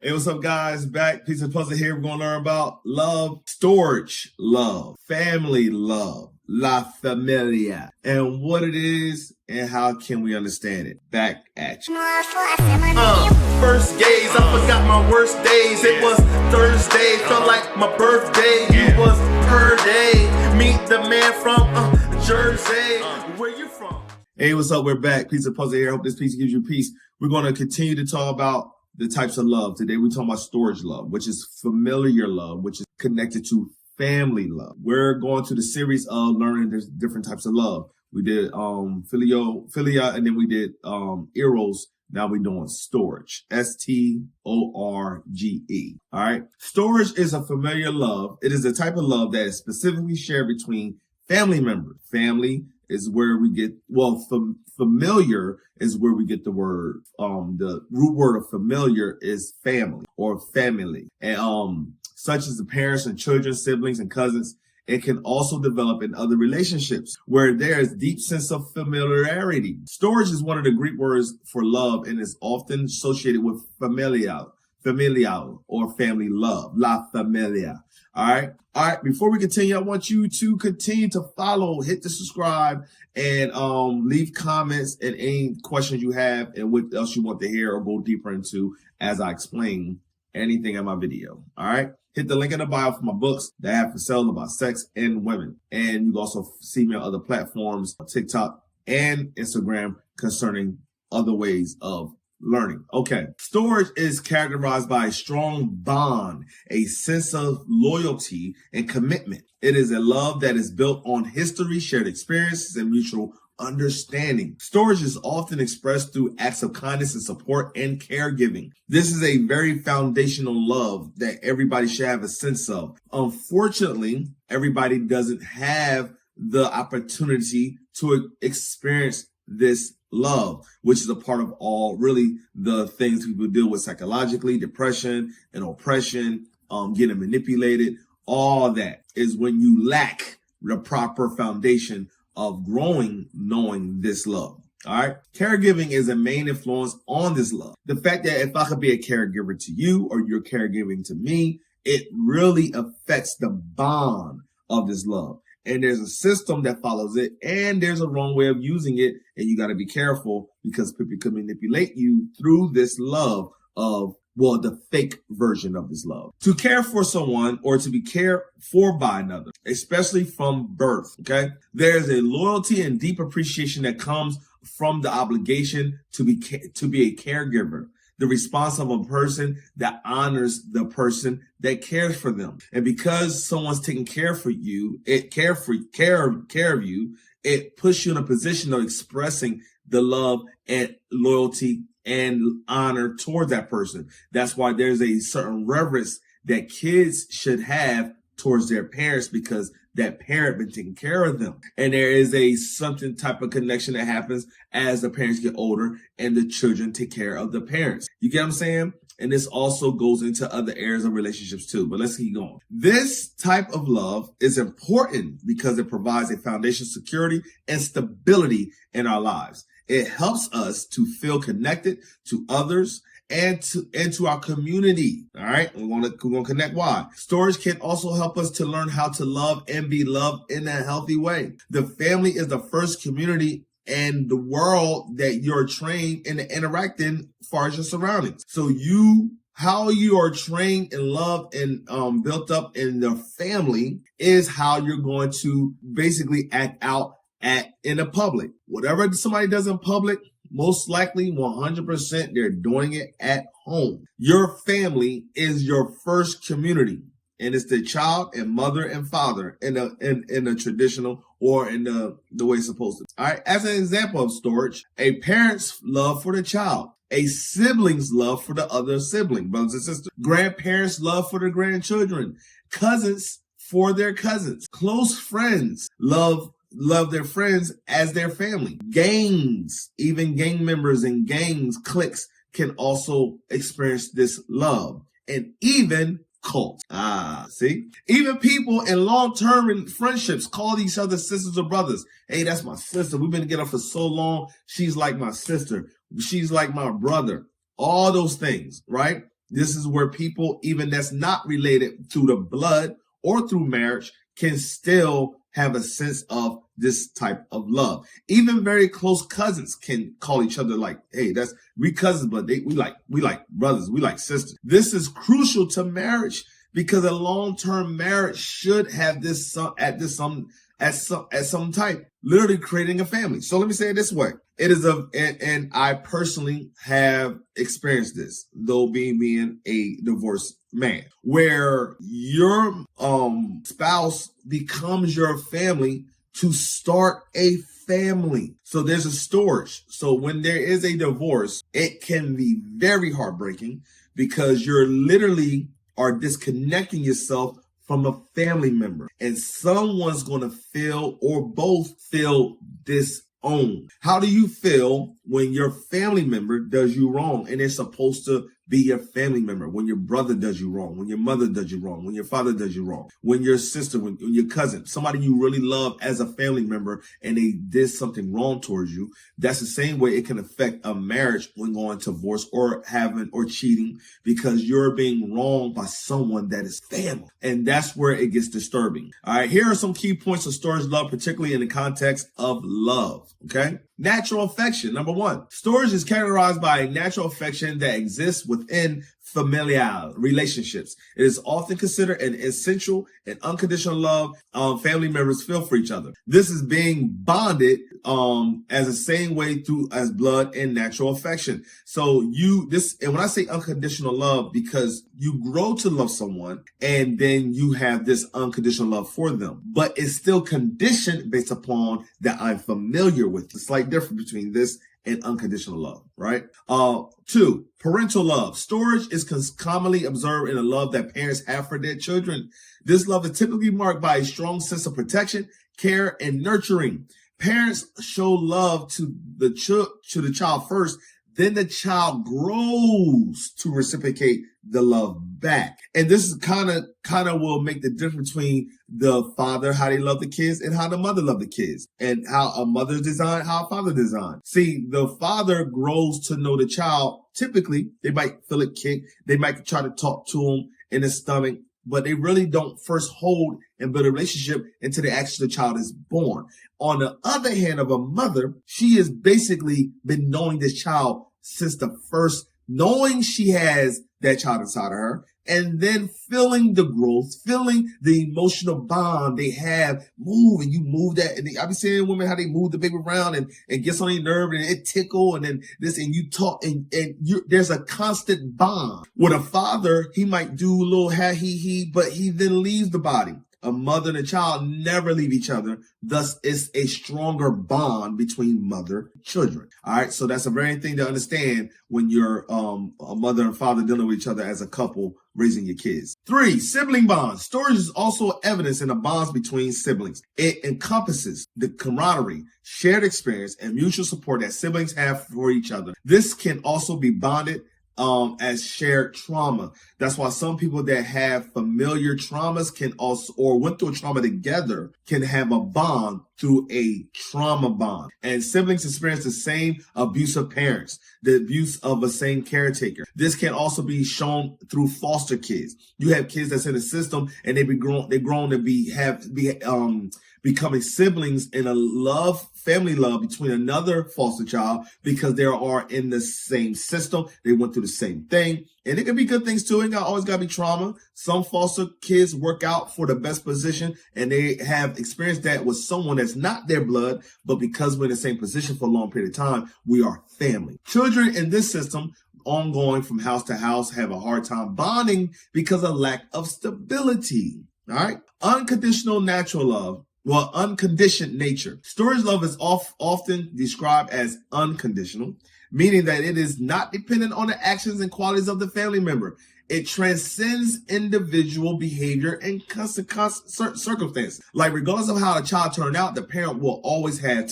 Hey, what's up, guys? Back, Piece of Puzzle here. We're going to learn about love, Storge Love, family love, la familia, and what it is and how can we understand it. Back at you. First gaze, I forgot my worst days. It was Thursday, felt like my birthday. You was her day. Meet the man from Jersey. Where you from? Hey, what's up? We're back. Piece of Puzzle here. Hope this piece gives you peace. We're going to continue to talk about the types of love. Today we're talking about Storge Love, which is familiar love, which is connected to family love. We're going to the series of learning there's different types of love. We did familial, and then we did eros. Now we're doing Storge, Storge. All right. Storge is a familiar love. It is a type of love that is specifically shared between family members. Family is where we get, familiar is where we get the word, the root word of familiar is family or family. And, such as the parents and children, siblings and cousins. It can also develop in other relationships where there is deep sense of familiarity. Storge is one of the Greek words for love and is often associated with familial or family love, la familia. All right. Before we continue, I want you to continue to follow, hit the subscribe, and leave comments and any questions you have and what else you want to hear or go deeper into as I explain anything in my video. All right. Hit the link in the bio for my books that I have for sale about sex and women. And you can also see me on other platforms, TikTok and Instagram, concerning other ways of learning. Okay. Storge is characterized by a strong bond, a sense of loyalty and commitment. It is a love that is built on history, shared experiences, and mutual understanding. Storge is often expressed through acts of kindness and support and caregiving. This is a very foundational love that everybody should have a sense of. Unfortunately, everybody doesn't have the opportunity to experience this love, which is a part of all really the things people deal with psychologically, depression and oppression, getting manipulated. All that is when you lack the proper foundation of growing, knowing this love. All right. Caregiving is a main influence on this love. The fact that if I could be a caregiver to you or you're caregiving to me, it really affects the bond of this love. And there's a system that follows it, and there's a wrong way of using it. And you got to be careful because people can manipulate you through this love of, the fake version of this love. To care for someone or to be cared for by another, especially from birth, okay? There's a loyalty and deep appreciation that comes from the obligation to be a caregiver, the response of a person that honors the person that cares for them. And because someone's taking care of you, it puts you in a position of expressing the love and loyalty and honor toward that person. That's why there's a certain reverence that kids should have towards their parents because that parent been taking care of them. And there is a something type of connection that happens as the parents get older and the children take care of the parents. You get what I'm saying? And this also goes into other areas of relationships too. But let's keep going. This type of love is important because it provides a foundation of security and stability in our lives. It helps us to feel connected to others and to our community. All right. We're going to connect why. Storge can also help us to learn how to love and be loved in a healthy way. The family is the first community and the world that you're trained and interact in as far as your surroundings. So how you are trained and loved and built up in the family is how you're going to basically act out in the public. Whatever somebody does in public, most likely 100% they're doing it at home. Your family is your first community, and it's the child and mother and father in a traditional or in the way it's supposed to. All right. As an example of Storge, a parent's love for the child, a sibling's love for the other sibling, brothers and sisters, grandparents' love for their grandchildren, cousins for their cousins, close friends love their friends as their family. Gangs, even gang members and gangs, cliques can also experience this love. And even cults. See? Even people in long-term friendships call each other sisters or brothers. Hey, that's my sister. We've been together for so long. She's like my sister. She's like my brother. All those things, right? This is where people, even that's not related to the blood or through marriage, can still have a sense of this type of love. Even very close cousins can call each other like, hey, we cousins, but we like brothers, we like sisters. This is crucial to marriage because a long-term marriage should have this at some type, literally creating a family. So let me say it this way. It is and I personally have experienced this, though being a divorced man, where your spouse becomes your family to start a family. So there's a storage. So when there is a divorce, it can be very heartbreaking because you're literally are disconnecting yourself from a family member, and someone's going to feel or both feel disowned. How do you feel when your family member does you wrong and they're supposed to be your family member? When your brother does you wrong, when your mother does you wrong, when your father does you wrong, when your sister, when your cousin, somebody you really love as a family member, and they did something wrong towards you, that's the same way it can affect a marriage when going to divorce or cheating, because you're being wronged by someone that is family. And that's where it gets disturbing. All right, here are some key points of Storge Love, particularly in the context of love. Okay. Natural affection. Number one, Storge is characterized by a natural affection that exists within familial relationships. It is often considered an essential and unconditional love family members feel for each other. This is being bonded as the same way through as blood and natural affection. So and when I say unconditional love, because you grow to love someone and then you have this unconditional love for them, but it's still conditioned based upon that I'm familiar with. The slight difference between this and unconditional love, right? Two, parental love. Storge is commonly observed in the love that parents have for their children. This love is typically marked by a strong sense of protection, care, and nurturing. Parents show love to the child first, then the child grows to reciprocate the love back. And this is kind of will make the difference between the father, how they love the kids, and how the mother love the kids, and how a mother's designed, how a father designed. See, the father grows to know the child. Typically, they might feel a kick. They might try to talk to him in the stomach, but they really don't first hold and build a relationship until the child is born. On the other hand of a mother, she has basically been knowing this child since the first, knowing she has that child inside of her, and then feeling the growth, feeling the emotional bond they have, and you move that. And I be seeing women how they move the baby around and gets on their nerve and it tickle and then this, and you talk and there's a constant bond. With a father, he might do a little he, but he then leaves the body. A mother and a child never leave each other. Thus, it's a stronger bond between mother and children. All right. So that's a very thing to understand when you're a mother and father dealing with each other as a couple raising your kids. 3, sibling bonds. Storge is also evidence in the bonds between siblings. It encompasses the camaraderie, shared experience, and mutual support that siblings have for each other. This can also be bonded as shared trauma. That's why some people that have familiar traumas can also, or went through a trauma together, can have a bond through a trauma bond. And siblings experience the same abuse of parents, the abuse of a same caretaker. This can also be shown through foster kids. You have kids that's in the system and they've grown to becoming siblings in a family love between another foster child because they are in the same system. They went through the same thing. And it can be good things too. It always got to be trauma. Some foster kids work out for the best position and they have experienced that with someone that's not their blood, but because we're in the same position for a long period of time, we are family. Children in this system, ongoing from house to house, have a hard time bonding because of lack of stability. All right. Unconditional natural love. Well, unconditioned nature. Storge love is often described as unconditional, meaning that it is not dependent on the actions and qualities of the family member. It transcends individual behavior and circumstances. Like regardless of how the child turned out, a parent will always have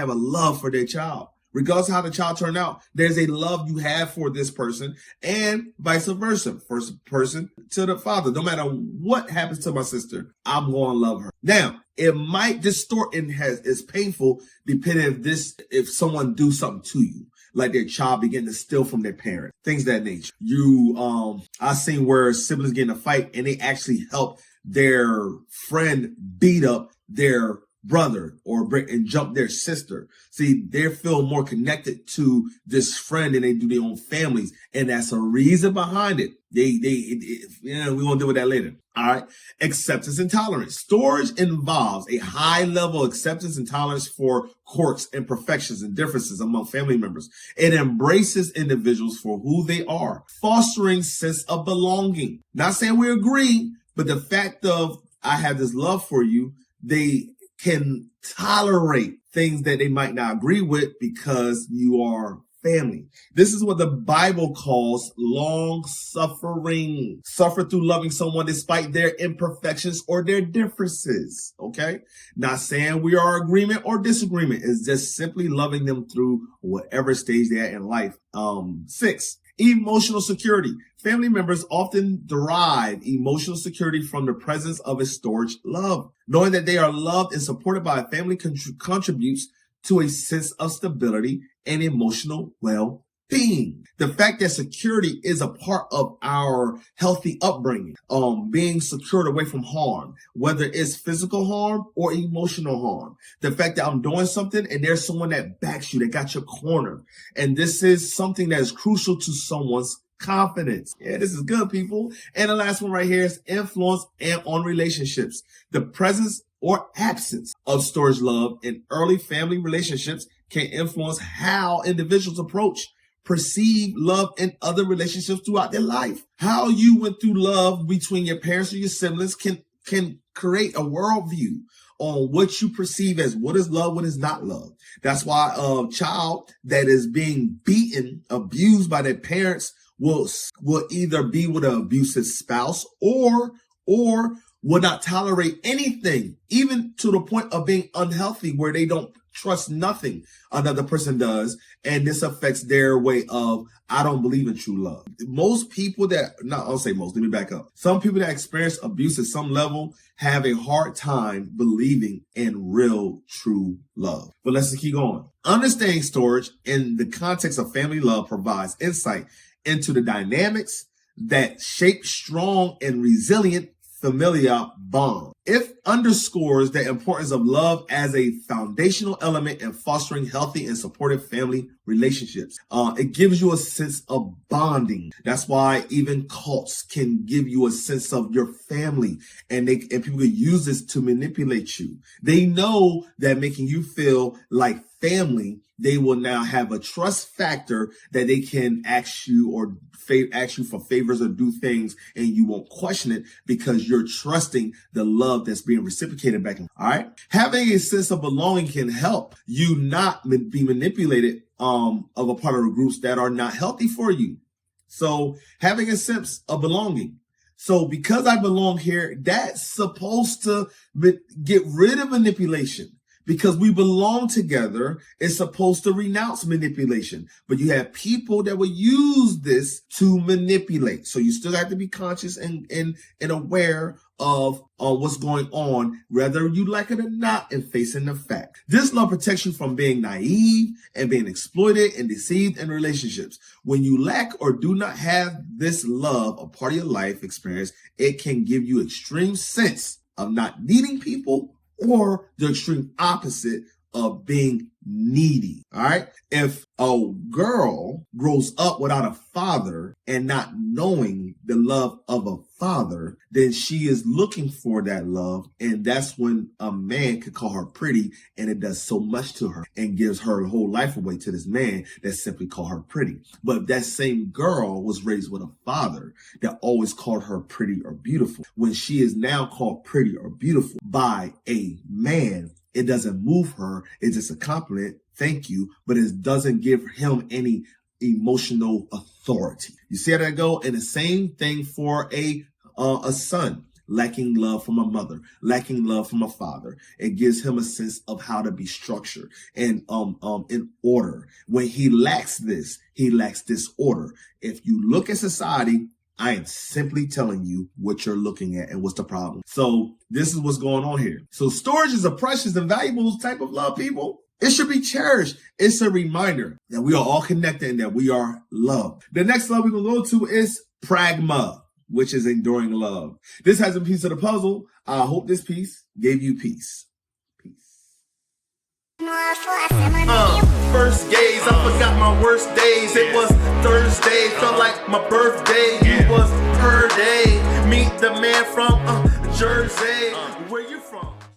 a love for their child. Regardless of how the child turned out, there's a love you have for this person and vice versa. First person to the father. No matter what happens to my sister, I'm going to love her. Now, it might distort and it's painful depending if someone do something to you. like their child begin to steal from their parent, things of that nature. I've seen where siblings get in a fight and they actually help their friend beat up their brother and jump their sister. See, they feel more connected to this friend than they do their own families. And that's a reason behind it. We're going to deal with that later. All right. Acceptance and tolerance. Storge involves a high level of acceptance and tolerance for quirks, imperfections, and differences among family members. It embraces individuals for who they are, fostering sense of belonging. Not saying we agree, but the fact of I have this love for you, they can tolerate things that they might not agree with because you are family. This is what the Bible calls long suffering. Suffer through loving someone despite their imperfections or their differences. Okay? Not saying we are agreement or disagreement. It's just simply loving them through whatever stage they're at in life. 6. Emotional security. Family members often derive emotional security from the presence of a Storge love. Knowing that they are loved and supported by a family contributes to a sense of stability and emotional well-being. The fact that security is a part of our healthy upbringing, being secured away from harm, whether it's physical harm or emotional harm. The fact that I'm doing something and there's someone that backs you, that got your corner. And this is something that is crucial to someone's confidence. Yeah, this is good, people. And the last one right here is influence and on relationships. The presence or absence of Storge love in early family relationships can influence how individuals approach, perceive love in other relationships throughout their life. How you went through love between your parents or your siblings can create a worldview on what you perceive as what is love, what is not love. That's why a child that is being beaten, abused by their parents will either be with an abusive spouse or will not tolerate anything, even to the point of being unhealthy, where they don't trust nothing another person does. And this affects their way of, I don't believe in true love. Most people I'll say most, let me back up. Some people that experience abuse at some level have a hard time believing in real, true love. But let's keep going. Understanding Storge in the context of family love provides insight into the dynamics that shape strong and resilient familial bond. It underscores the importance of love as a foundational element in fostering healthy and supportive family relationships. It gives you a sense of bonding. That's why even cults can give you a sense of your family, and people can use this to manipulate you. They know that making you feel like family, they will now have a trust factor that they can ask you for favors or do things, and you won't question it because you're trusting the love that's being reciprocated back. All right. Having a sense of belonging can help you not be manipulated of a part of the groups that are not healthy for you. So having a sense of belonging. So because I belong here, that's supposed to get rid of manipulation. Because we belong together, it's supposed to renounce manipulation. But you have people that will use this to manipulate. So you still have to be conscious and aware of what's going on, whether you like it or not, and facing the fact. This love protects you from being naive and being exploited and deceived in relationships. When you lack or do not have this love, a part of your life experience, it can give you extreme sense of not needing people, or the extreme opposite of being needy. All right. If a girl grows up without a father and not knowing the love of a father, then she is looking for that love. And that's when a man could call her pretty, and it does so much to her and gives her whole life away to this man that simply called her pretty. But if that same girl was raised with a father that always called her pretty or beautiful, when she is now called pretty or beautiful by a man, it doesn't move her. It's just a compliment. Thank you. But it doesn't give him any emotional authority. You see how that go? And the same thing for a son lacking love from a mother, lacking love from a father. It gives him a sense of how to be structured and in order. When he lacks this, he lacks disorder. If you look at society, I am simply telling you what you're looking at and what's the problem. So this is what's going on here. So Storge is a precious and valuable type of love, people. It should be cherished. It's a reminder that we are all connected and that we are loved. The next love we're going to go to is pragma, which is enduring love. This has a piece of the puzzle. I hope this piece gave you peace. First gaze, I forgot my worst days. It was Thursday, felt like my birthday. You